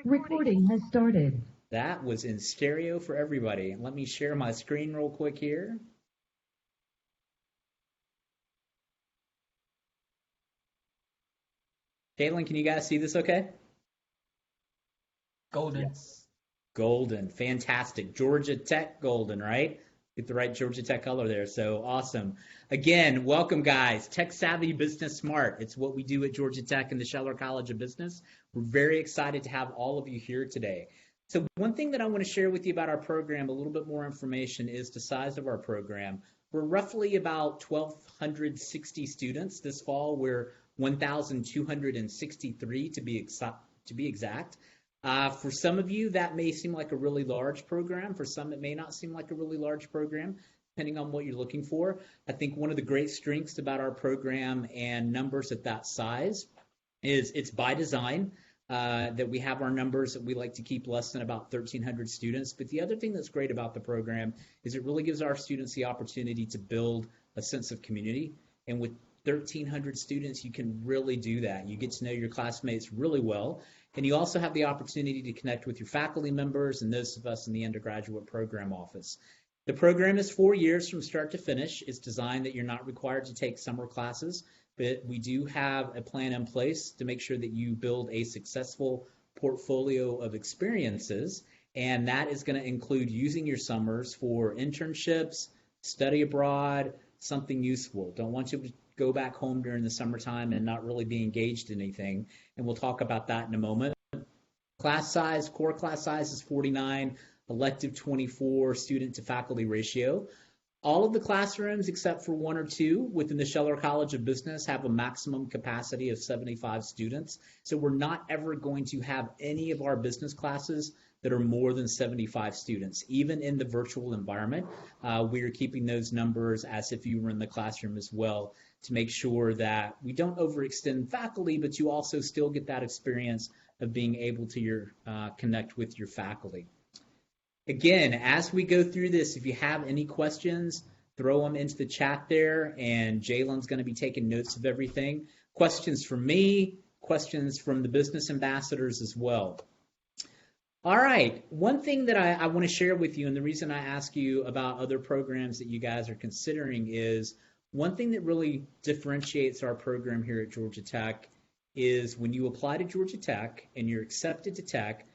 Recording has started. That was in stereo for everybody. Let me share my screen real quick here. Caitlin, can you guys see this okay? Golden. Yes. Golden. Fantastic. Georgia Tech golden, right? Get the right Georgia Tech color there. So awesome. Again, welcome guys. Tech Savvy Business Smart. It's what we do at Georgia Tech and the Scheller College of Business. We're very excited to have all of you here today. So one thing that I want to share with you about our program, a little bit more information, is the size of our program. We're roughly about 1,260 students. This fall, we're 1,263 to be exact. For some of you, that may seem like a really large program. For some, it may not seem like a really large program, depending on what you're looking for. I think one of the great strengths about our program and numbers at that size is it's by design. That we have our numbers that we like to keep less than about 1,300 students. But the other thing that's great about the program is it really gives our students the opportunity to build a sense of community. And with 1,300 students, you can really do that. You get to know your classmates really well. And you also have the opportunity to connect with your faculty members and those of us in the undergraduate program office. The program is 4 years from start to finish. It's designed that you're not required to take summer classes, but we do have a plan in place to make sure that you build a successful portfolio of experiences, and that is going to include using your summers for internships, study abroad, something useful. Don't want you to go back home during the summertime and not really be engaged in anything, and we'll talk about that in a moment. Class size, core class size is 49, elective 24, student to faculty ratio. All of the classrooms, except for one or two within the Scheller College of Business, have a maximum capacity of 75 students. So we're not ever going to have any of our business classes that are more than 75 students. Even in the virtual environment, we are keeping those numbers as if you were in the classroom as well to make sure that we don't overextend faculty, but you also still get that experience of being able to connect with your faculty. Again, as we go through this, if you have any questions, throw them into the chat there, and Jalen's going to be taking notes of everything. Questions from me, questions from the business ambassadors as well. All right, one thing that I want to share with you, and the reason I ask you about other programs that you guys are considering is one thing that really differentiates our program here at Georgia Tech is when you apply to Georgia Tech and you're accepted to Tech,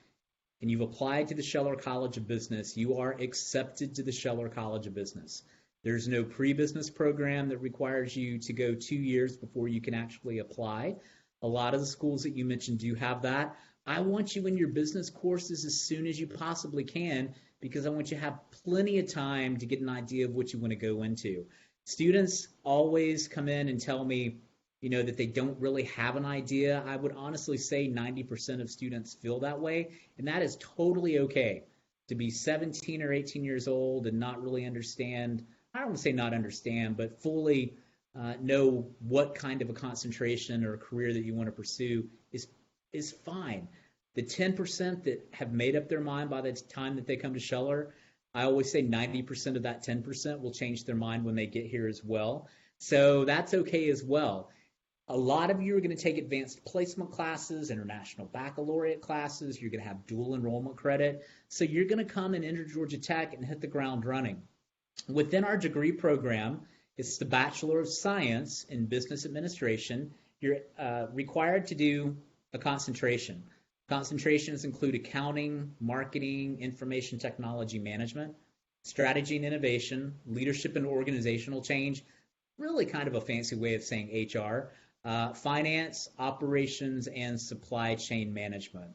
and you've applied to the Scheller College of Business, you are accepted to the Scheller College of Business. There's no pre-business program that requires you to go 2 years before you can actually apply. A lot of the schools that you mentioned do have that. I want you in your business courses as soon as you possibly can because I want you to have plenty of time to get an idea of what you want to go into. Students always come in and tell me, that they don't really have an idea. I would honestly say 90% of students feel that way, and that is totally okay. To be 17 or 18 years old and not really understand, I don't want to say not understand, but fully know what kind of a concentration or a career that you want to pursue is fine. The 10% that have made up their mind by the time that they come to Scheller, I always say 90% of that 10% will change their mind when they get here as well. So that's okay as well. A lot of you are going to take advanced placement classes, international baccalaureate classes. You're going to have dual enrollment credit. So you're going to come and enter Georgia Tech and hit the ground running. Within our degree program, it's the Bachelor of Science in Business Administration. You're required to do a concentration. Concentrations include accounting, marketing, information technology management, strategy and innovation, leadership and organizational change, really kind of a fancy way of saying HR, finance, operations, and supply chain management.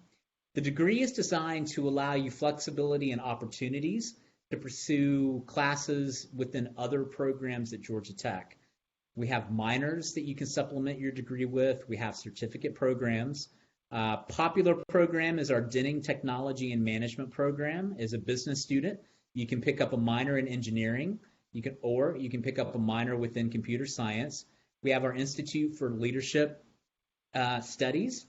The degree is designed to allow you flexibility and opportunities to pursue classes within other programs at Georgia Tech. We have minors that you can supplement your degree with. We have certificate programs. Popular program is our Denning Technology and Management program. As a business student, you can pick up a minor in engineering, you can pick up a minor within computer science. We have our Institute for Leadership Studies.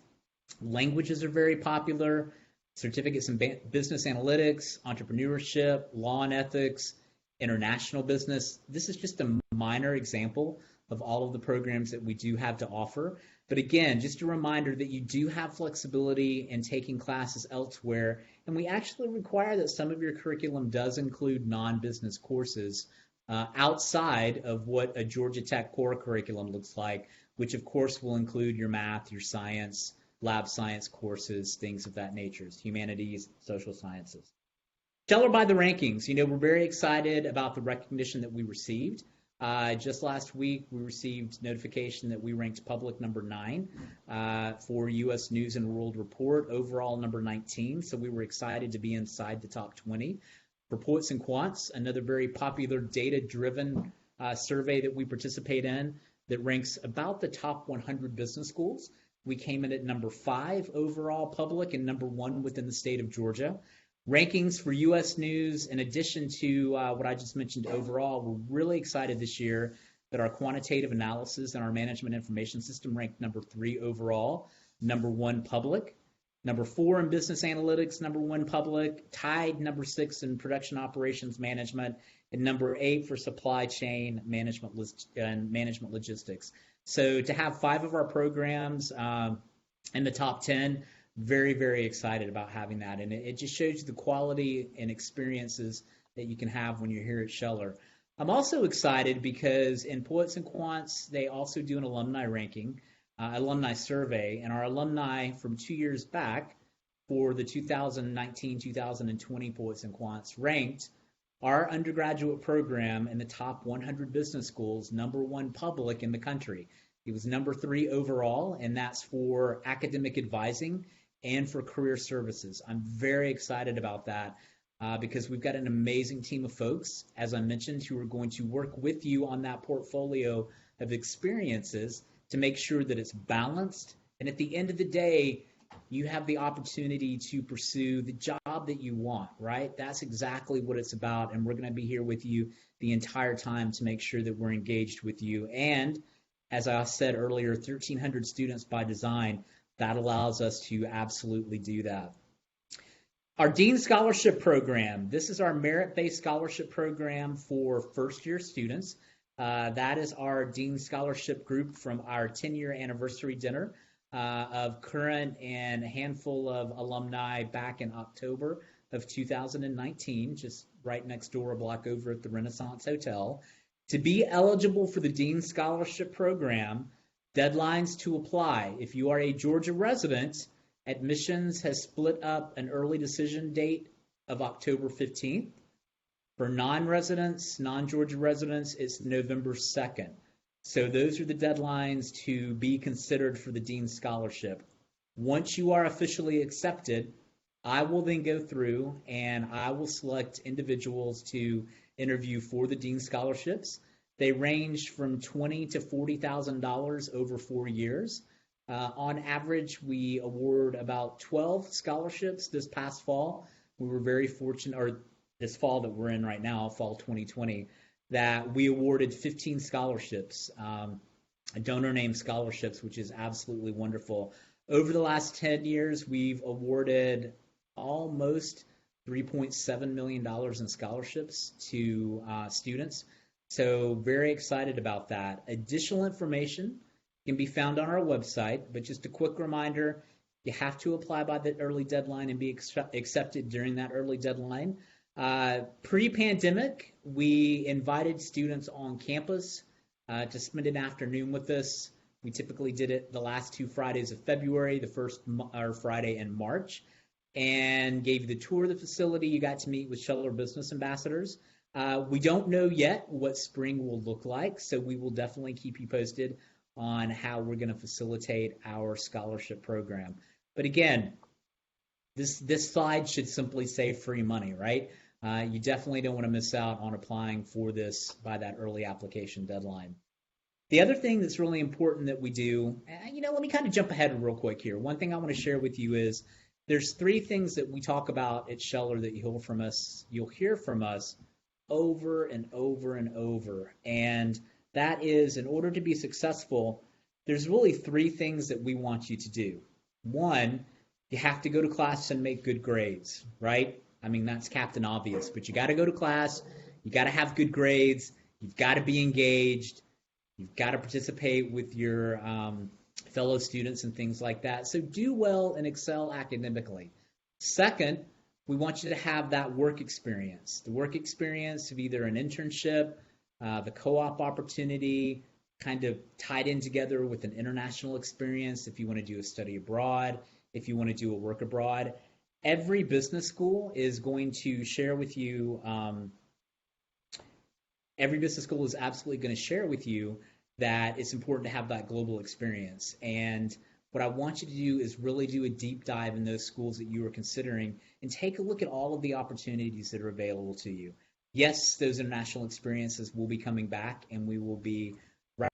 Languages are very popular. Certificates in business analytics, entrepreneurship, law and ethics, international business. This is just a minor example of all of the programs that we do have to offer. But again, just a reminder that you do have flexibility in taking classes elsewhere, and we actually require that some of your curriculum does include non-business courses outside of what a Georgia Tech core curriculum looks like, which of course will include your math, your science, lab science courses, things of that nature, humanities, social sciences. Scheller by the rankings. We're very excited about the recognition that we received. Just last week, we received notification that we ranked public number 9 for U.S. News and World Report, overall number 19. So we were excited to be inside the top 20. For Poets and Quants, another very popular data-driven survey that we participate in that ranks about the top 100 business schools. We came in at number 5 overall public and number 1 within the state of Georgia. Rankings for U.S. News, in addition to what I just mentioned overall, we're really excited this year that our quantitative analysis and our management information system ranked number 3 overall, number 1 public, number 4 in business analytics, number 1 public, tied number 6 in production operations management, and number 8 for supply chain management and management logistics. So to have 5 of our programs in the top 10, very, very excited about having that. And it just shows you the quality and experiences that you can have when you're here at Scheller. I'm also excited because in Poets and Quants, they also do an alumni ranking, alumni survey, and our alumni from 2 years back for the 2019-2020 Poets and Quants ranked our undergraduate program in the top 100 business schools, number 1 public in the country. It was number 3 overall, and that's for academic advising and for career services. I'm very excited about that because we've got an amazing team of folks, as I mentioned, who are going to work with you on that portfolio of experiences to make sure that it's balanced. And at the end of the day, you have the opportunity to pursue the job that you want, right? That's exactly what it's about. And we're going to be here with you the entire time to make sure that we're engaged with you. And as I said earlier, 1,300 students by design. That allows us to absolutely do that. Our Dean Scholarship Program. This is our merit-based scholarship program for first-year students. That is our Dean Scholarship group from our 10-year anniversary dinner of current and a handful of alumni back in October of 2019, just right next door, a block over at the Renaissance Hotel. To be eligible for the Dean Scholarship Program, deadlines to apply. If you are a Georgia resident, admissions has split up an early decision date of October 15th. For non-residents, non-Georgia residents, it's November 2nd. So those are the deadlines to be considered for the Dean Scholarship. Once you are officially accepted, I will then go through and I will select individuals to interview for the Dean Scholarships. They range from $20,000 to $40,000 over 4 years. On average, we award about 12 scholarships this past fall. We were very fortunate, or this fall that we're in right now, fall 2020, that we awarded 15 scholarships, donor name scholarships, which is absolutely wonderful. Over the last 10 years, we've awarded almost $3.7 million in scholarships to students. So very excited about that. Additional information can be found on our website, but just a quick reminder, you have to apply by the early deadline and be accepted during that early deadline. Pre-pandemic, we invited students on campus to spend an afternoon with us. We typically did it the last 2 Fridays of February, the first Friday in March, and gave you the tour of the facility. You got to meet with Scheller business ambassadors. We don't know yet what spring will look like, so we will definitely keep you posted on how we're going to facilitate our scholarship program. But again, this slide should simply say free money, right? You definitely don't want to miss out on applying for this by that early application deadline. The other thing that's really important that we do, let me kind of jump ahead real quick here. One thing I want to share with you is there's 3 things that we talk about at Scheller that you'll hear from us over and over and over. And that is, in order to be successful, there's really 3 things that we want you to do. 1, you have to go to class and make good grades, right? I mean, that's Captain Obvious, but you got to go to class, you got to have good grades, you've got to be engaged, you've got to participate with your fellow students and things like that. So do well and excel academically. Second, we want you to have that work experience. The work experience of either an internship, the co-op opportunity, kind of tied in together with an international experience if you want to do a study abroad, if you want to do a work abroad. Every business school is going to share with you, every business school is absolutely going to share with you that it's important to have that global experience. And what I want you to do is really do a deep dive in those schools that you are considering and take a look at all of the opportunities that are available to you. Yes, those international experiences will be coming back, and we will be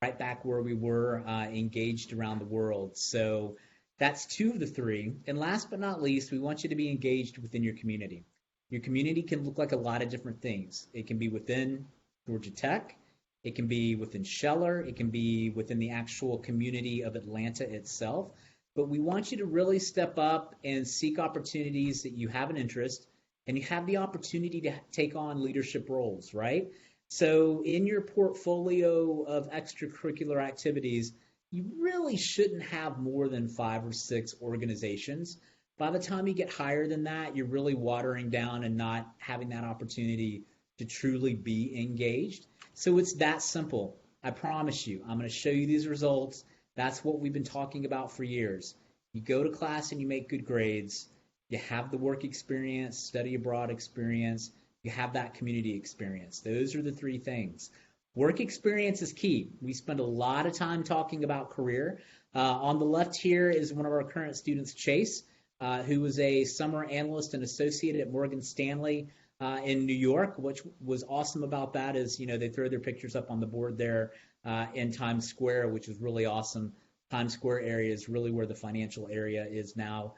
right back where we were, engaged around the world. So that's two of the three. And last but not least, we want you to be engaged within your community. Your community can look like a lot of different things. It can be within Georgia Tech. It can be within Scheller. It can be within the actual community of Atlanta itself. But we want you to really step up and seek opportunities that you have an interest and you have the opportunity to take on leadership roles, right? So in your portfolio of extracurricular activities, you really shouldn't have more than 5 or 6 organizations. By the time you get higher than that, you're really watering down and not having that opportunity to truly be engaged. So it's that simple. I promise you, I'm going to show you these results. That's what we've been talking about for years. You go to class and you make good grades. You have the work experience, study abroad experience. You have that community experience. Those are the 3 things. Work experience is key. We spend a lot of time talking about career. On the left here is one of our current students, Chase, who was a summer analyst and associate at Morgan Stanley in New York. Which was awesome about that is, they throw their pictures up on the board there in Times Square, which is really awesome. Times Square area is really where the financial area is now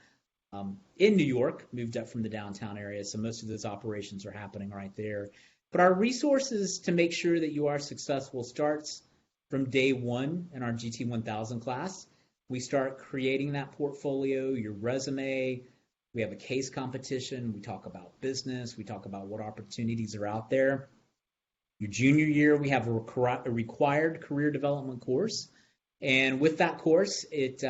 in New York, moved up from the downtown area. So most of those operations are happening right there. But our resources to make sure that you are successful starts from day one in our GT 1000 class. We start creating that portfolio, your resume. We have a case competition. We talk about business. We talk about what opportunities are out there. Your junior year, we have a required career development course. And with that course, it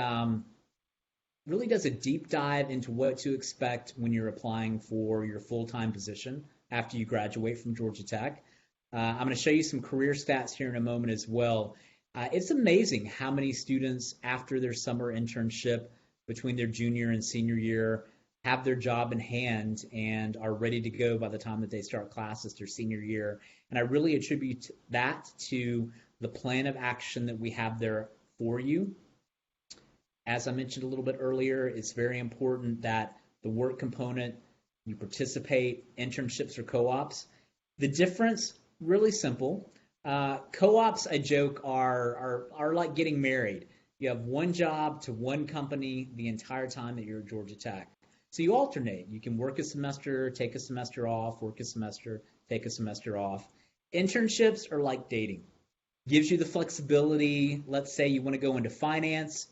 really does a deep dive into what to expect when you're applying for your full-time position after you graduate from Georgia Tech. I'm going to show you some career stats here in a moment as well. It's amazing how many students after their summer internship between their junior and senior year have their job in hand and are ready to go by the time that they start classes their senior year. And I really attribute that to the plan of action that we have there for you. As I mentioned a little bit earlier, it's very important that the work component, you participate, internships or co-ops. The difference, really simple. Co-ops, I joke, are like getting married. You have one job to one company the entire time that you're at Georgia Tech. So you alternate. You can work a semester, take a semester off, work a semester, take a semester off. Internships are like dating. Gives you the flexibility. Let's say you want to go into finance.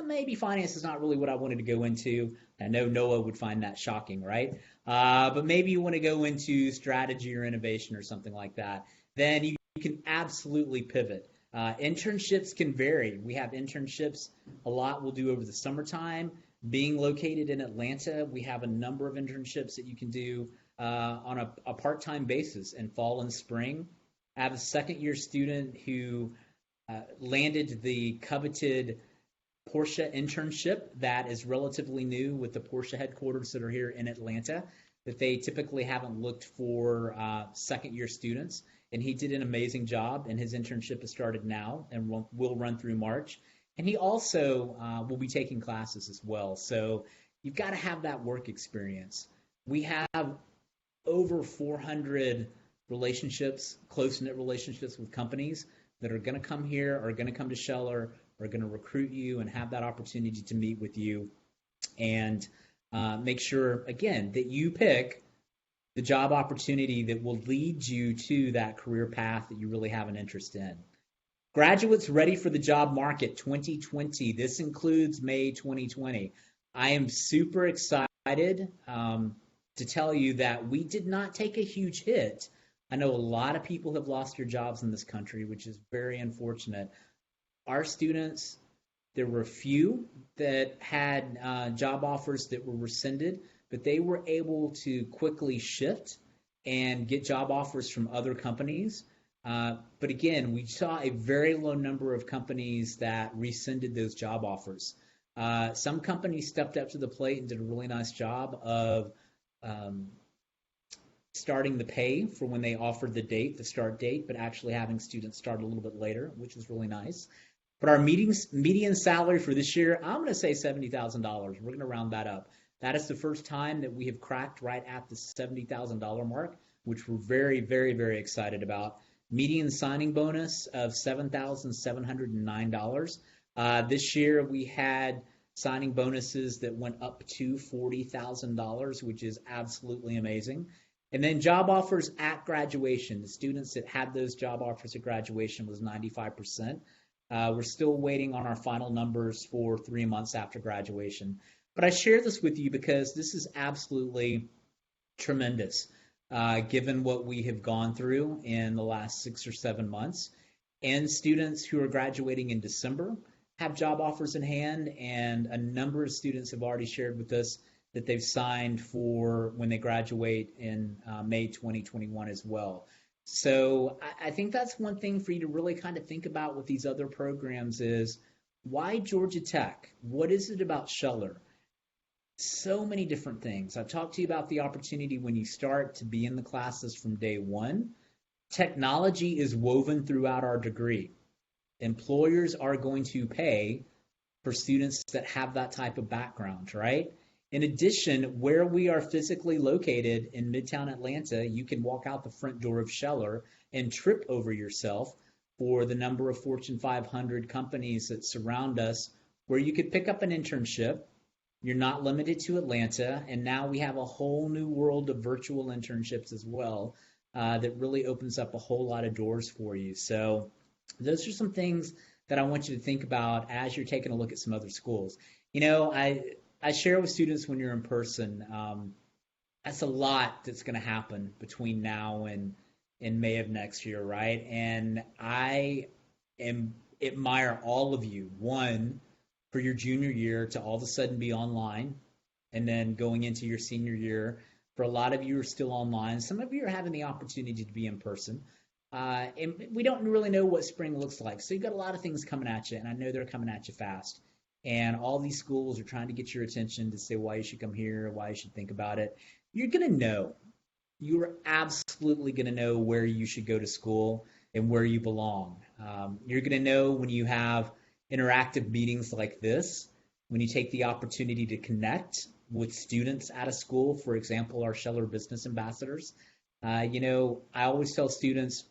Maybe finance is not really what I wanted to go into. I know Noah would find that shocking, right? But maybe you want to go into strategy or innovation or something like that. Then you can absolutely pivot. Internships can vary. We have internships a lot we'll do over the summertime. Being located in Atlanta, we have a number of internships that you can do on a part-time basis in fall and spring. I have a second-year student who landed the coveted Porsche internship that is relatively new with the Porsche headquarters that are here in Atlanta, that they typically haven't looked for second-year students. And he did an amazing job, and his internship has started now and will run through March. And he also will be taking classes as well. So you've got to have that work experience. We have over 400 relationships, close-knit relationships with companies that are going to come here, are going to come to Scheller, are going to recruit you and have that opportunity to meet with you and make sure, again, that you pick the job opportunity that will lead you to that career path that you really have an interest in. Graduates ready for the job market 2020. This includes May 2020. I am super excited to tell you that we did not take a huge hit. I know a lot of people have lost their jobs in this country, which is very unfortunate. Our students There were a few that had job offers that were rescinded, but they were able to quickly shift and get job offers from other companies. But again, we saw a very low number of companies that rescinded those job offers. Some companies stepped up to the plate and did a really nice job of um, starting the pay for when they offered the start date, but actually having students start a little bit later, which was really nice. But our median salary for this year, I'm going to say $70,000. We're going to round that up. That is the first time that we have cracked right at the $70,000 mark, which we're very, very, very excited about. Median signing bonus of $7,709. This year we had signing bonuses that went up to $40,000, which is absolutely amazing. And then job offers at graduation. The students that had those job offers at graduation was 95%. We're still waiting on our final numbers for 3 months after graduation. But I share this with you because this is absolutely tremendous, given what we have gone through in the last 6 or 7 months. And students who are graduating in December have job offers in hand, and a number of students have already shared with us that they've signed for when they graduate in May 2021 as well. So I think that's one thing for you to really kind of think about with these other programs is why Georgia Tech? What is it about Scheller? So many different things. I've talked to you about the opportunity when you start to be in the classes from day one. Technology is woven throughout our degree. Employers are going to pay for students that have that type of background, right? In addition, where we are physically located in Midtown Atlanta, you can walk out the front door of Scheller and trip over yourself for the number of Fortune 500 companies that surround us, where you could pick up an internship. You're not limited to Atlanta, and now we have a whole new world of virtual internships as well that really opens up a whole lot of doors for you. So those are some things that I want you to think about as you're taking a look at some other schools. You know, I share with students when you're in person, that's a lot that's going to happen between now and in May of next year, right? And I admire all of you. One, for your junior year to all of a sudden be online, and then going into your senior year. For a lot of you are still online. Some of you are having the opportunity to be in person. And we don't really know what spring looks like. So you've got a lot of things coming at you, and I know they're coming at you fast. And all these schools are trying to get your attention to say why you should come here, why you should think about it. You're going to know. You're absolutely going to know where you should go to school and where you belong. You're going to know when you have interactive meetings like this, when you take the opportunity to connect with students at a school, for example, our Scheller Business Ambassadors. You know, I always tell students,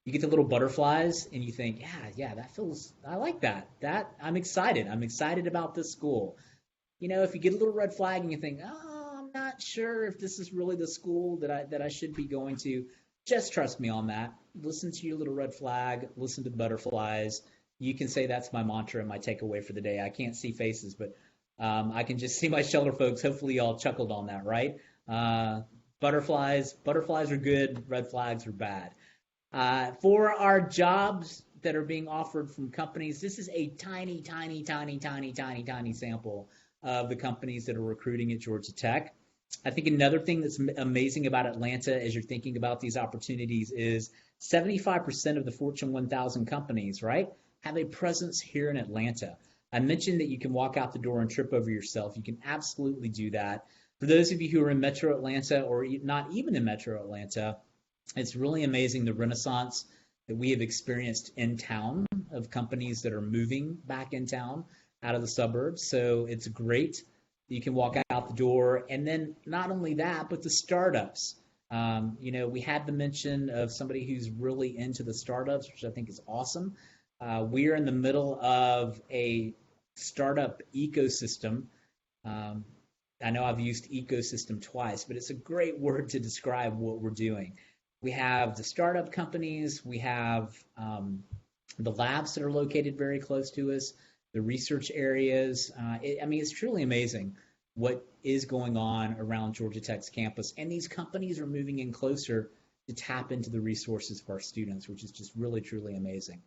you get the little butterflies and you think, yeah, I like that. I'm excited. I'm excited about this school. You know, if you get a little red flag and you think, I'm not sure if this is really the school that I should be going to, just trust me on that. Listen to your little red flag, listen to the butterflies. You can say that's my mantra and my takeaway for the day. I can't see faces, but I can just see my Scheller folks. Hopefully y'all chuckled on that, right? Butterflies are good, red flags are bad. For our jobs that are being offered from companies, this is a tiny sample of the companies that are recruiting at Georgia Tech. I think another thing that's amazing about Atlanta as you're thinking about these opportunities is 75% of the Fortune 1000 companies, right, have a presence here in Atlanta. I mentioned that you can walk out the door and trip over yourself. You can absolutely do that. For those of you who are in Metro Atlanta or not even in Metro Atlanta, it's really amazing the renaissance that we have experienced in town of companies that are moving back in town out of the suburbs. So it's great. You can walk out the door. And then not only that, but the startups. You know, we had the mention of somebody who's really into the startups, which I think is awesome. We are in the middle of a startup ecosystem. I know I've used ecosystem twice, but it's a great word to describe what we're doing. We have the startup companies. We have the labs that are located very close to us, the research areas. It's truly amazing what is going on around Georgia Tech's campus. And these companies are moving in closer to tap into the resources for our students, which is just really, truly amazing.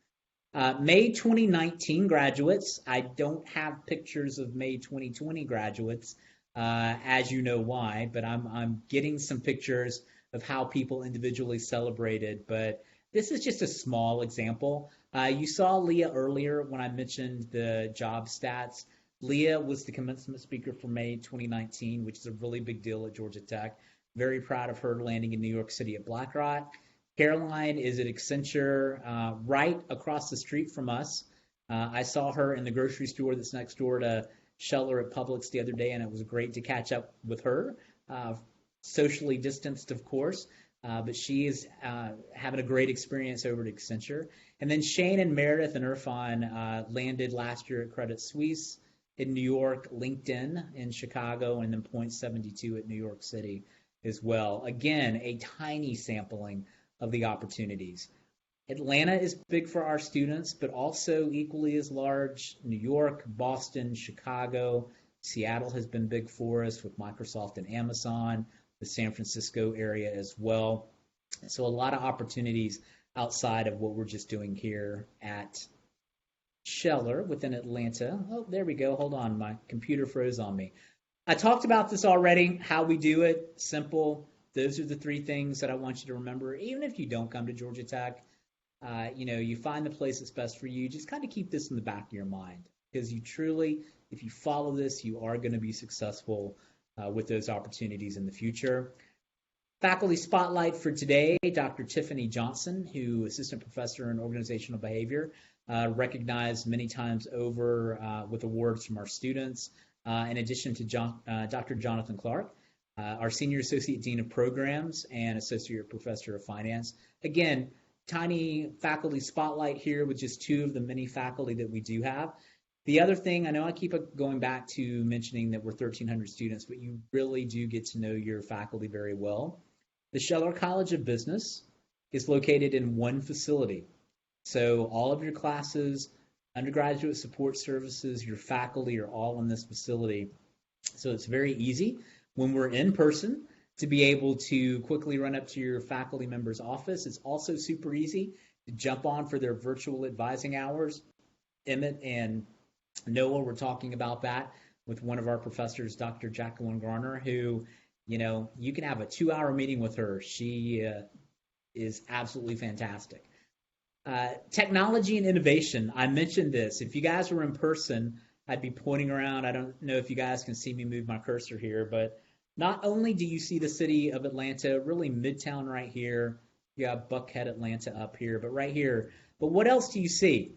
May 2019 graduates. I don't have pictures of May 2020 graduates, as you know why, but I'm getting some pictures of how people individually celebrated. But this is just a small example. You saw Leah earlier when I mentioned the job stats. Leah was the commencement speaker for May 2019, which is a really big deal at Georgia Tech. Very proud of her landing in New York City at BlackRock. Caroline is at Accenture, right across the street from us. I saw her in the grocery store that's next door to Scheller at Publix the other day, and it was great to catch up with her. Socially distanced, of course, but she is having a great experience over at Accenture. And then Shane and Meredith and Irfan landed last year at Credit Suisse in New York, LinkedIn in Chicago, and then Point72 at New York City as well. Again, a tiny sampling of the opportunities. Atlanta is big for our students, but also equally as large, New York, Boston, Chicago. Seattle has been big for us with Microsoft and Amazon, the San Francisco area as well. So a lot of opportunities outside of what we're just doing here at Scheller within Atlanta. Oh, there we go. Hold on. My computer froze on me. I talked about this already, how we do it, simple. Those are the three things that I want you to remember. Even if you don't come to Georgia Tech, you find the place that's best for you. Just kind of keep this in the back of your mind because you truly, if you follow this, you are going to be successful with those opportunities in the future. Faculty spotlight for today, Dr. Tiffany Johnson, who Assistant Professor in Organizational Behavior, recognized many times over with awards from our students, in addition to Dr. Jonathan Clark, our Senior Associate Dean of Programs and Associate Professor of Finance. Again, tiny faculty spotlight here with just two of the many faculty that we do have. The other thing, I know I keep going back to mentioning that we're 1,300 students, but you really do get to know your faculty very well. The Scheller College of Business is located in one facility. So all of your classes, undergraduate support services, your faculty are all in this facility. So it's very easy when we're in person to be able to quickly run up to your faculty member's office. It's also super easy to jump on for their virtual advising hours. Emmett and Noah were talking about that with one of our professors, Dr. Jacqueline Garner, who, you can have a 2-hour meeting with her. She is absolutely fantastic. Technology and innovation. I mentioned this. If you guys were in person, I'd be pointing around. I don't know if you guys can see me move my cursor here, but not only do you see the city of Atlanta, really Midtown right here, you got Buckhead, Atlanta up here, but right here. But what else do you see?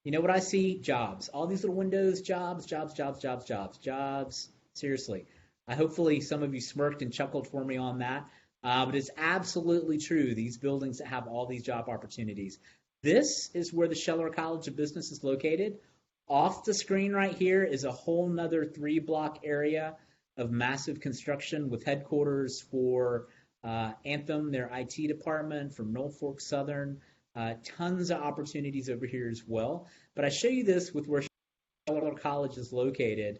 You know what I see? Jobs. All these little windows, jobs, jobs, jobs, jobs, jobs, jobs. Seriously. Hopefully some of you smirked and chuckled for me on that. But it's absolutely true. These buildings that have all these job opportunities. This is where the Scheller College of Business is located. Off the screen right here is a whole nother 3-block area of massive construction with headquarters for Anthem, their IT department, from Norfolk Southern. Tons of opportunities over here as well. But I show you this with where Scheller College is located.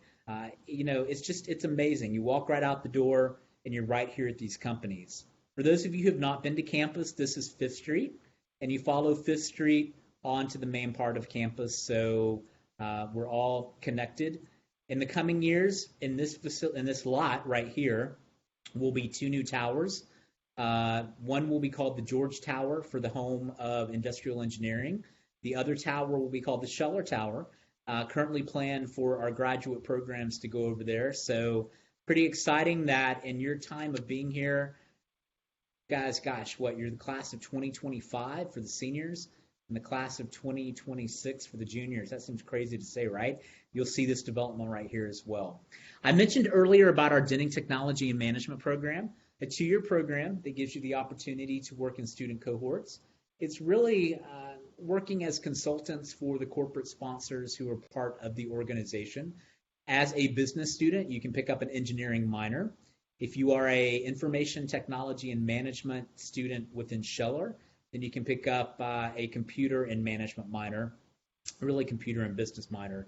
It's amazing. You walk right out the door and you're right here at these companies. For those of you who have not been to campus, this is 5th Street, and you follow 5th Street onto the main part of campus. So we're all connected. In the coming years, in this lot right here, will be 2 new towers. One will be called the George Tower for the home of industrial engineering. The other tower will be called the Scheller Tower, currently planned for our graduate programs to go over there. So pretty exciting that in your time of being here, guys, you're the class of 2025 for the seniors and the class of 2026 for the juniors. That seems crazy to say, right? You'll see this development right here as well. I mentioned earlier about our Denning Technology and Management program, a 2-year program that gives you the opportunity to work in student cohorts. It's really working as consultants for the corporate sponsors who are part of the organization. As a business student, you can pick up an engineering minor. If you are a information technology and management student within Scheller, then you can pick up a computer and management minor, really computer and business minor,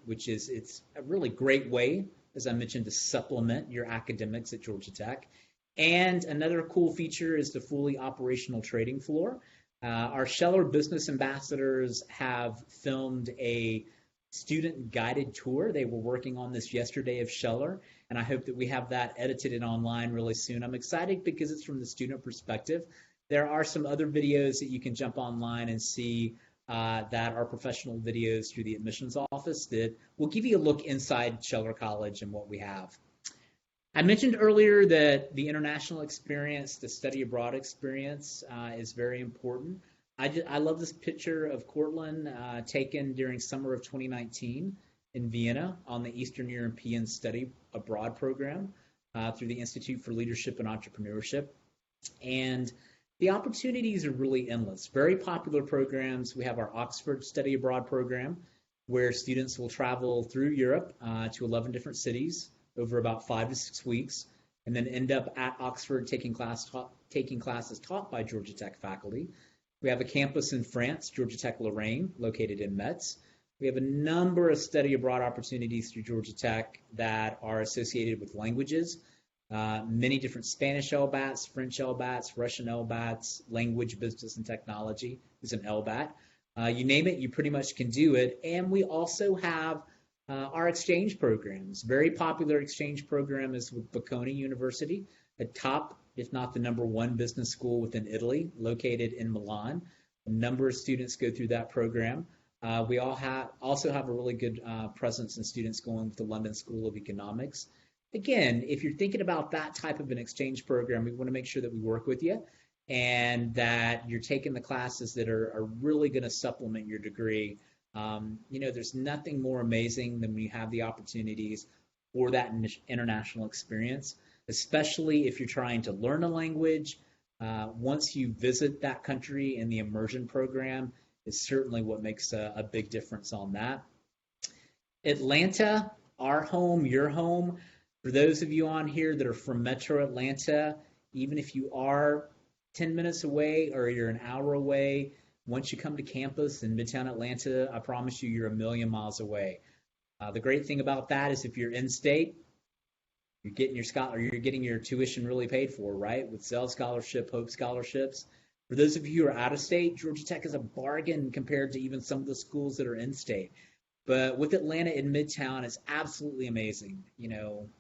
it's a really great way, as I mentioned, to supplement your academics at Georgia Tech. And another cool feature is the fully operational trading floor. Our Scheller business ambassadors have filmed a student guided tour. They were working on this yesterday of Scheller, and I hope that we have that edited and online really soon. I'm excited because it's from the student perspective. There are some other videos that you can jump online and see that are professional videos through the admissions office that will give you a look inside Scheller College and what we have. I mentioned earlier that the international experience, the study abroad experience, is very important. I love this picture of Cortland taken during summer of 2019 in Vienna on the Eastern European Study Abroad program through the Institute for Leadership and Entrepreneurship. And the opportunities are really endless. Very popular programs. We have our Oxford Study Abroad program, where students will travel through Europe to 11 different cities over about 5 to 6 weeks, and then end up at Oxford taking classes taught by Georgia Tech faculty. We have a campus in France, Georgia Tech Lorraine, located in Metz. We have a number of study abroad opportunities through Georgia Tech that are associated with languages. Many different Spanish LBATs, French LBATs, Russian LBATs, language, business, and technology is an LBAT. You name it, you pretty much can do it. And we also have our exchange programs. Very popular exchange program is with Bocconi University, a top, if not the number one business school within Italy, located in Milan. A number of students go through that program. We also have a really good presence in students going with the London School of Economics. Again, if you're thinking about that type of an exchange program, we want to make sure that we work with you and that you're taking the classes that are really going to supplement your degree. There's nothing more amazing than when you have the opportunities for that international experience, especially if you're trying to learn a language. Once you visit that country in the immersion program is certainly what makes a big difference on that. Atlanta, our home, your home. For those of you on here that are from Metro Atlanta, even if you are 10 minutes away or you're an hour away, once you come to campus in Midtown Atlanta, I promise you, you're a million miles away. The great thing about that is if you're in-state, you're getting your tuition really paid for, right? With Zell Scholarship, Hope Scholarships. For those of you who are out of state, Georgia Tech is a bargain compared to even some of the schools that are in-state. But with Atlanta in Midtown, it's absolutely amazing.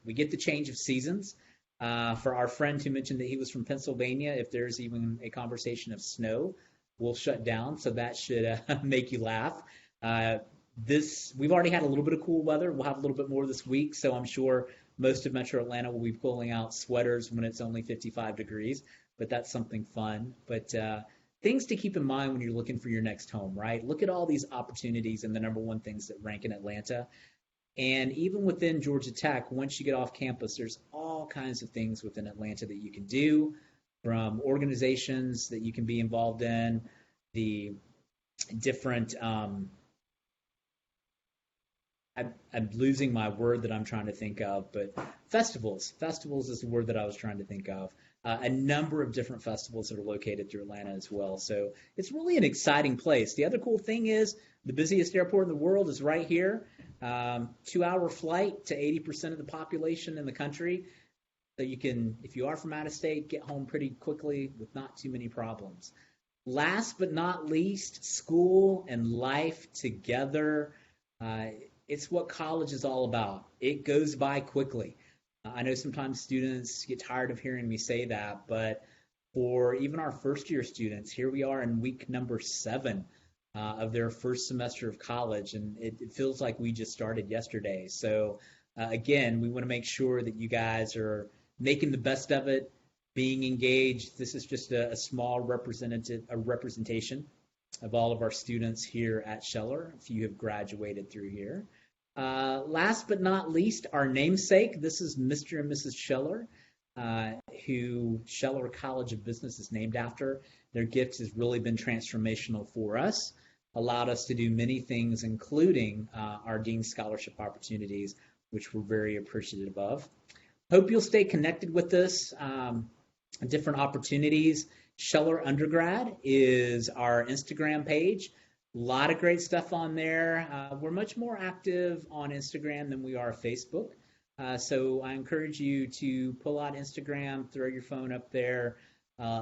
We get the change of seasons. For our friend who mentioned that he was from Pennsylvania, if there's even a conversation of snow, we'll shut down. So that should make you laugh. We've already had a little bit of cool weather. We'll have a little bit more this week. So I'm sure most of Metro Atlanta will be pulling out sweaters when it's only 55 degrees. But that's something fun. But things to keep in mind when you're looking for your next home, right? Look at all these opportunities and the number one things that rank in Atlanta. And even within Georgia Tech, once you get off campus, there's all kinds of things within Atlanta that you can do, from organizations that you can be involved in, the different I'm losing my word that I'm trying to think of, but festivals. Festivals is the word that I was trying to think of. A number of different festivals that are located through Atlanta as well. So it's really an exciting place. The other cool thing is the busiest airport in the world is right here. 2-hour flight to 80% of the population in the country. So you can, if you are from out of state, get home pretty quickly with not too many problems. Last but not least, school and life together. It's what college is all about. It goes by quickly. I know sometimes students get tired of hearing me say that, but for even our first year students, here we are in week number 7 of their first semester of college, and it feels like we just started yesterday. So again, we want to make sure that you guys are making the best of it, being engaged. This is just a small representation of all of our students here at Scheller, if you have graduated through here. Last but not least, our namesake. This is Mr. and Mrs. Scheller, who Scheller College of Business is named after. Their gift has really been transformational for us, allowed us to do many things, including our Dean's Scholarship opportunities, which we're very appreciative of. Hope you'll stay connected with us. Different opportunities. Scheller Undergrad is our Instagram page. A lot of great stuff on there. We're much more active on Instagram than we are Facebook. So I encourage you to pull out Instagram, throw your phone up there,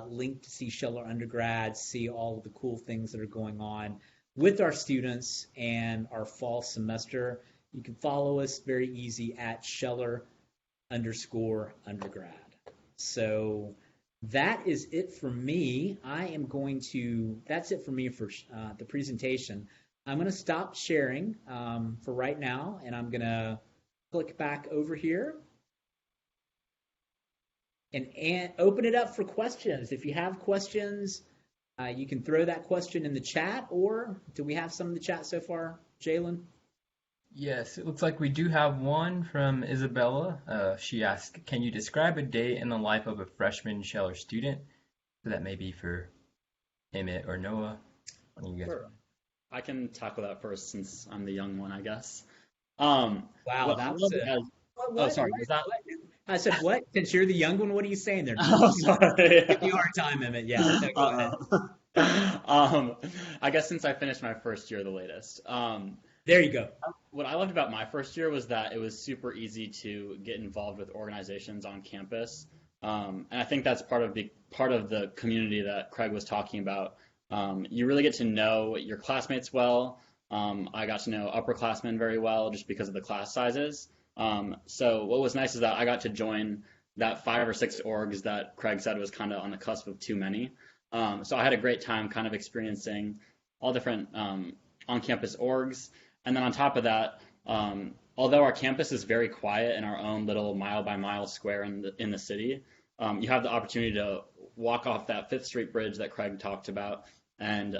link to see Scheller undergrad, see all of the cool things that are going on with our students and our fall semester. You can follow us very easy at Scheller underscore undergrad. So that is it for me. That's it for me for the presentation. I'm going to stop sharing for right now, and I'm going to click back over here and open it up for questions. If you have questions, you can throw that question in the chat, or do we have some in the chat so far, Jalen? Yes, it looks like we do have one from Isabella. She asked, "Can you describe a day in the life of a freshman Scheller student?" So that may be for Emmett or Noah. One of you guys. Sure. I can tackle that first since I'm the young one, I guess. Wow, What I that was love a as oh, sorry, was that? what? I said, what? Since you're the young one, what are you saying there? Oh, sorry. Give you a hard time, Emmett. Yeah, no, go ahead. Um, I guess since I finished my first year the latest. There you go. What I loved about my first year was that it was super easy to get involved with organizations on campus. And I think that's part of the community that Craig was talking about. You really get to know your classmates well. I got to know upperclassmen very well just because of the class sizes. So what was nice is that I got to join that 5 or 6 orgs that Craig said was kind of on the cusp of too many. So I had a great time kind of experiencing all different on-campus orgs. And then on top of that, although our campus is very quiet in our own little mile-by-mile square in the city, you have the opportunity to walk off that Fifth Street bridge that Craig talked about and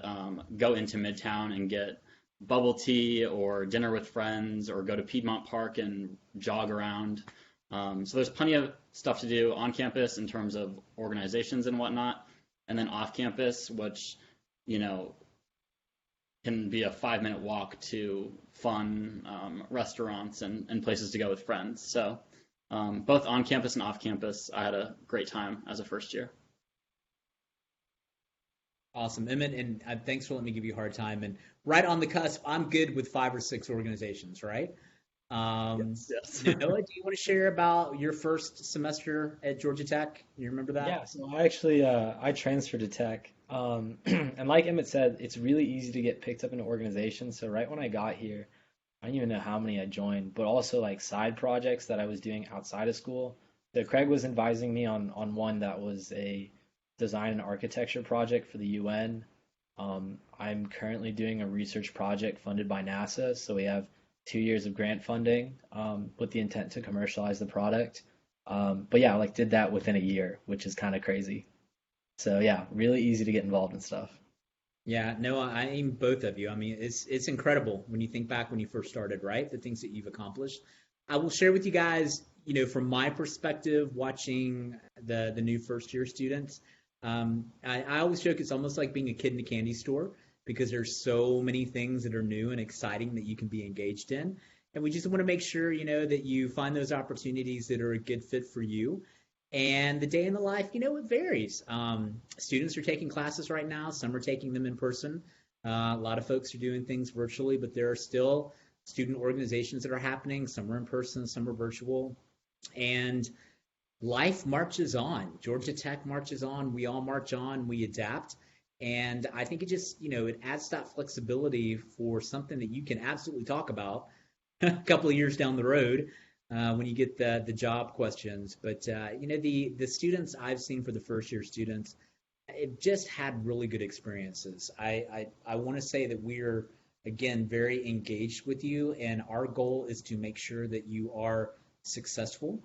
go into Midtown and get bubble tea or dinner with friends or go to Piedmont Park and jog around. So there's plenty of stuff to do on campus in terms of organizations and whatnot, and then off campus, which, you know, can be a 5-minute walk to fun restaurants and places to go with friends. So both on campus and off campus, I had a great time as a first year. Awesome, Emmett, and thanks for letting me give you a hard time. And right on the cusp, I'm good with 5 or 6 organizations, right? Yes. Noah, do you want to share about your first semester at Georgia Tech? You remember that? Yeah, so I actually I transferred to Tech, and like Emmett said, it's really easy to get picked up in an organization. So right when I got here, I didn't even know how many I joined, but also like side projects that I was doing outside of school. So Craig was advising me on one that was a design and architecture project for the UN. I'm currently doing a research project funded by NASA, so we have 2 years of grant funding with the intent to commercialize the product. But yeah, like did that within a year, which is kind of crazy. So yeah, really easy to get involved in stuff. Yeah, no, I aim both of you. I mean, it's incredible when you think back when you first started, right? The things that you've accomplished. I will share with you guys, from my perspective, watching the new first year students. I always joke it's almost like being a kid in a candy store because there's so many things that are new and exciting that you can be engaged in. And we just want to make sure, that you find those opportunities that are a good fit for you. And the day in the life, it varies. Students are taking classes right now. Some are taking them in person. A lot of folks are doing things virtually, but there are still student organizations that are happening. Some are in person, some are virtual. And life marches on. Georgia Tech marches on. We all march on. We adapt. And I think it just, it adds that flexibility for something that you can absolutely talk about a couple of years down the road when you get the job questions. But, the students I've seen for the first year students, it just had really good experiences. I want to say that we're, again, very engaged with you. And our goal is to make sure that you are successful.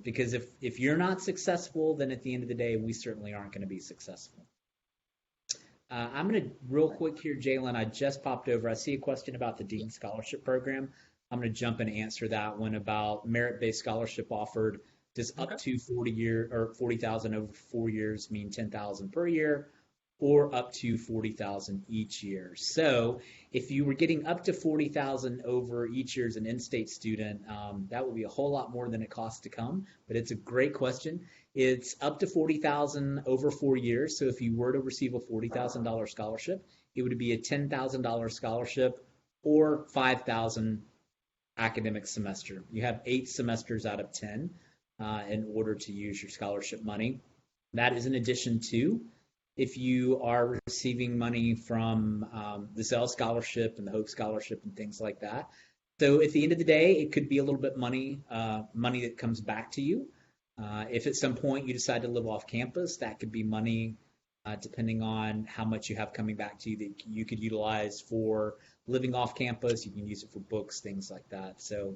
Because if you're not successful, then at the end of the day, we certainly aren't going to be successful. I'm going to, real quick here, Jalen, I just popped over. I see a question about the Dean Scholarship Program. I'm going to jump and answer that one about merit-based scholarship offered. Does up to 40,000 over 4 years mean 10,000 per year, or up to 40,000 each year? So if you were getting up to 40,000 over each year as an in-state student, that would be a whole lot more than it costs to come. But it's a great question. It's up to 40,000 over 4 years. So if you were to receive a $40,000 scholarship, it would be a $10,000 scholarship or 5,000 academic semester. You have 8 semesters out of 10 in order to use your scholarship money. That is in addition to if you are receiving money from the Zell Scholarship and the Hope Scholarship and things like that. So at the end of the day, it could be a little bit money that comes back to you. If at some point you decide to live off campus, that could be money, depending on how much you have coming back to you that you could utilize for living off campus. You can use it for books, things like that. So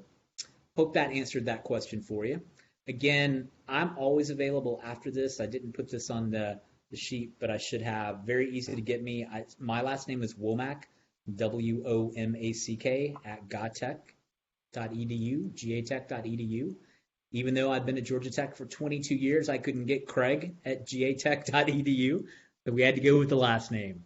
hope that answered that question for you. Again, I'm always available after this. I didn't put this on the sheet, but I should have. Very easy to get me. My last name is Womack, WOMACK, at gatech.edu, gatech.edu. Even though I've been at Georgia Tech for 22 years, I couldn't get Craig at gatech.edu, so we had to go with the last name.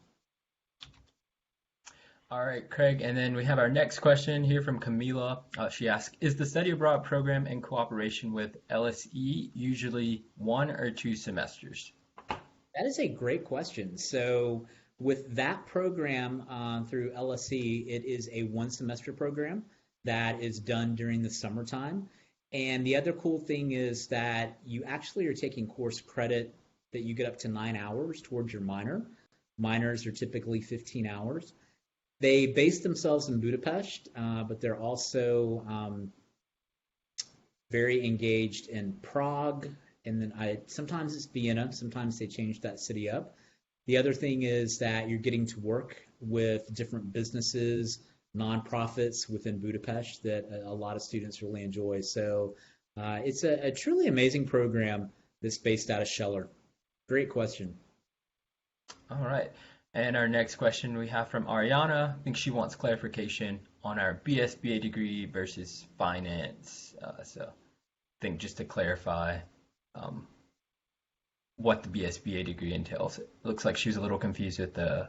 All right, Craig, and then we have our next question here from Camila. She asks, is the study abroad program in cooperation with LSE usually 1 or 2 semesters? That is a great question. So with that program through LSE, it is a 1 semester program that is done during the summertime. And the other cool thing is that you actually are taking course credit that you get up to 9 hours towards your minor. Minors are typically 15 hours. They base themselves in Budapest, but they're also very engaged in Prague, and then sometimes it's Vienna. Sometimes they change that city up. The other thing is that you're getting to work with different businesses, nonprofits within Budapest that a lot of students really enjoy. So it's a truly amazing program that's based out of Scheller. Great question. All right. And our next question we have from Ariana. I think she wants clarification on our BSBA degree versus finance. So I think just to clarify what the BSBA degree entails. It looks like she was a little confused with the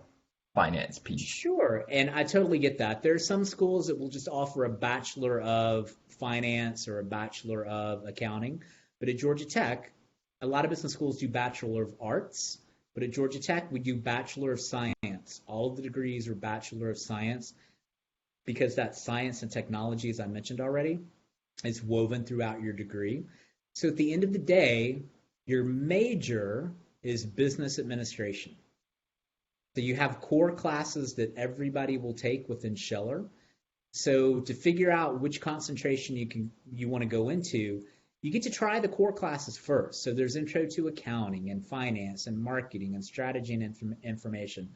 finance piece. Sure, and I totally get that. There are some schools that will just offer a Bachelor of Finance or a Bachelor of Accounting, but at Georgia Tech, a lot of business schools do Bachelor of Arts, but at Georgia Tech, we do Bachelor of Science. All of the degrees are Bachelor of Science because that science and technology, as I mentioned already, is woven throughout your degree. So at the end of the day, your major is business administration. So you have core classes that everybody will take within Scheller. So to figure out which concentration you want to go into, you get to try the core classes first. So there's intro to accounting and finance and marketing and strategy and information,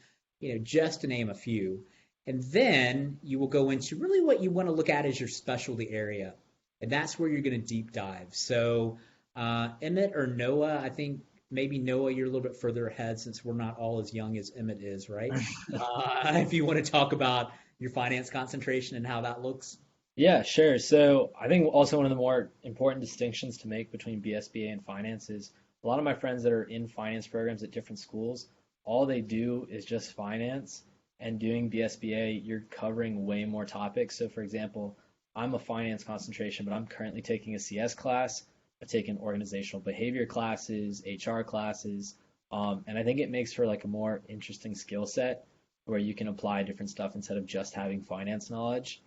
just to name a few. And then you will go into really what you want to look at as your specialty area. And that's where you're going to deep dive. So Emmett or Noah, I think maybe Noah, you're a little bit further ahead since we're not all as young as Emmett is, right? If you want to talk about your finance concentration and how that looks. Yeah, sure. So I think also one of the more important distinctions to make between BSBA and finance is a lot of my friends that are in finance programs at different schools, all they do is just finance. And doing BSBA, you're covering way more topics. So for example, I'm a finance concentration, but I'm currently taking a CS class. I've taken organizational behavior classes, HR classes, and I think it makes for like a more interesting skill set where you can apply different stuff instead of just having finance knowledge.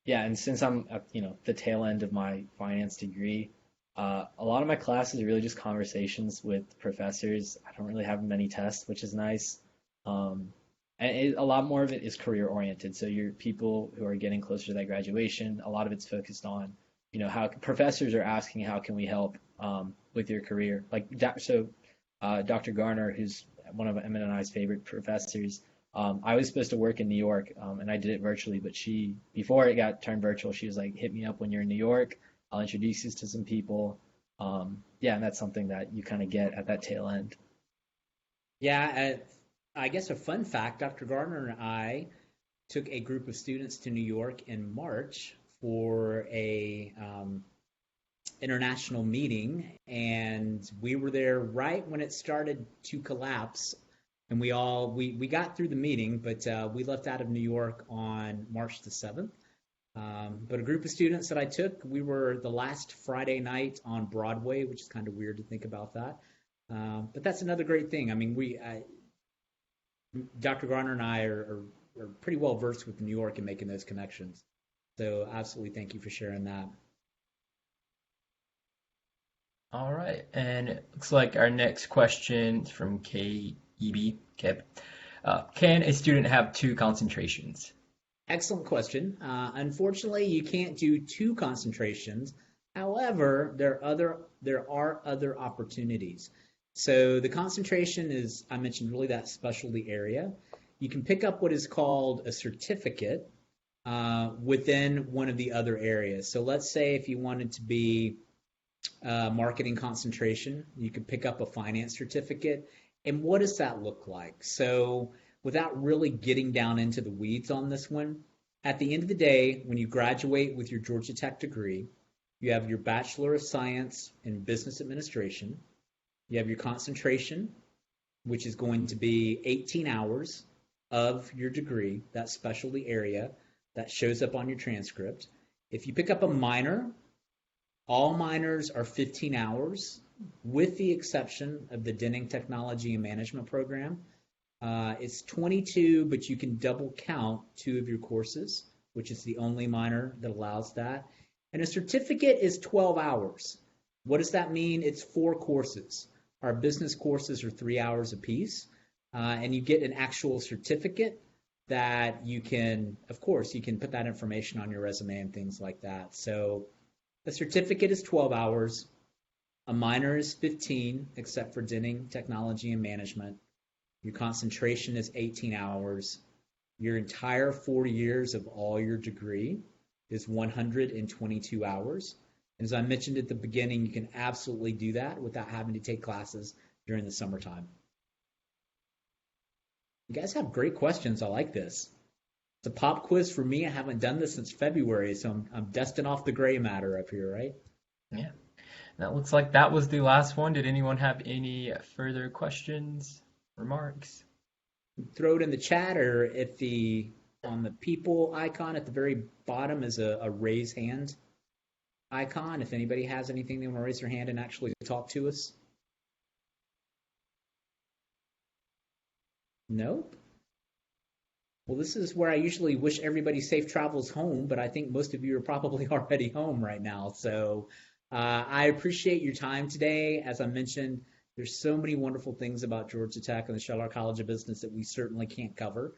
Yeah, and since I'm at, the tail end of my finance degree, a lot of my classes are really just conversations with professors. I don't really have many tests, which is nice. And a lot more of it is career oriented. So you're people who are getting closer to that graduation. A lot of it's focused on, how professors are asking, how can we help with your career? Like, so Dr. Garner, who's one of Emmett and I's favorite professors, I was supposed to work in New York, and I did it virtually, but before it got turned virtual, she was like, hit me up when you're in New York. I'll introduce you to some people. Yeah, and that's something that you kind of get at that tail end. Yeah, I guess a fun fact, Dr. Gardner and I took a group of students to New York in March for a international meeting, and we were there right when it started to collapse. And we got through the meeting, but we left out of New York on March the 7th. But a group of students that I took, we were the last Friday night on Broadway, which is kind of weird to think about that. But that's another great thing. I mean, Dr. Garner and I are pretty well versed with New York and making those connections. So absolutely thank you for sharing that. All right, and it looks like our next question is from Keb. Can a student have two concentrations? Excellent question. Unfortunately, you can't do two concentrations. However, there are other opportunities. So the concentration is, I mentioned, really that specialty area. You can pick up what is called a certificate within one of the other areas. So let's say if you wanted to be marketing concentration, you could pick up a finance certificate. And what does that look like? So without really getting down into the weeds on this one, at the end of the day, when you graduate with your Georgia Tech degree, you have your Bachelor of Science in Business Administration. You have your concentration, which is going to be 18 hours of your degree, that specialty area that shows up on your transcript. If you pick up a minor, all minors are 15 hours, with the exception of the Denning Technology and Management program. It's 22, but you can double count two of your courses, which is the only minor that allows that. And a certificate is 12 hours. What does that mean? It's 4 courses. Our business courses are 3 hours apiece, and you get an actual certificate that you can, of course, you can put that information on your resume and things like that. So the certificate is 12 hours. A minor is 15, except for Denning Technology and Management. Your concentration is 18 hours. Your entire 4 years of all your degree is 122 hours. And as I mentioned at the beginning, you can absolutely do that without having to take classes during the summertime. You guys have great questions. I like this. It's a pop quiz for me. I haven't done this since February, so I'm dusting off the gray matter up here, right? Yeah. That looks like that was the last one. Did anyone have any further questions, remarks? Throw it in the chat, or if on the people icon at the very bottom is a raise hand icon. If anybody has anything, they want to raise their hand and actually talk to us. Nope. Well, this is where I usually wish everybody safe travels home, but I think most of you are probably already home right now. So I appreciate your time today. As I mentioned, there's so many wonderful things about Georgia Tech and the Scheller College of Business that we certainly can't cover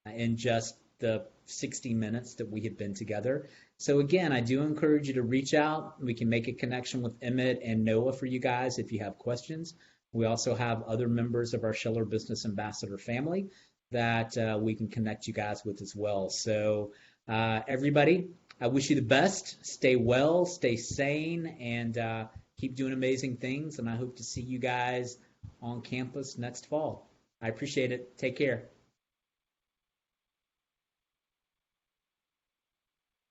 in just the 60 minutes that we have been together. So again, I do encourage you to reach out. We can make a connection with Emmett and Noah for you guys if you have questions. We also have other members of our Scheller Business Ambassador family that we can connect you guys with as well. So everybody, I wish you the best. Stay well, stay sane, and keep doing amazing things. And I hope to see you guys on campus next fall. I appreciate it. Take care.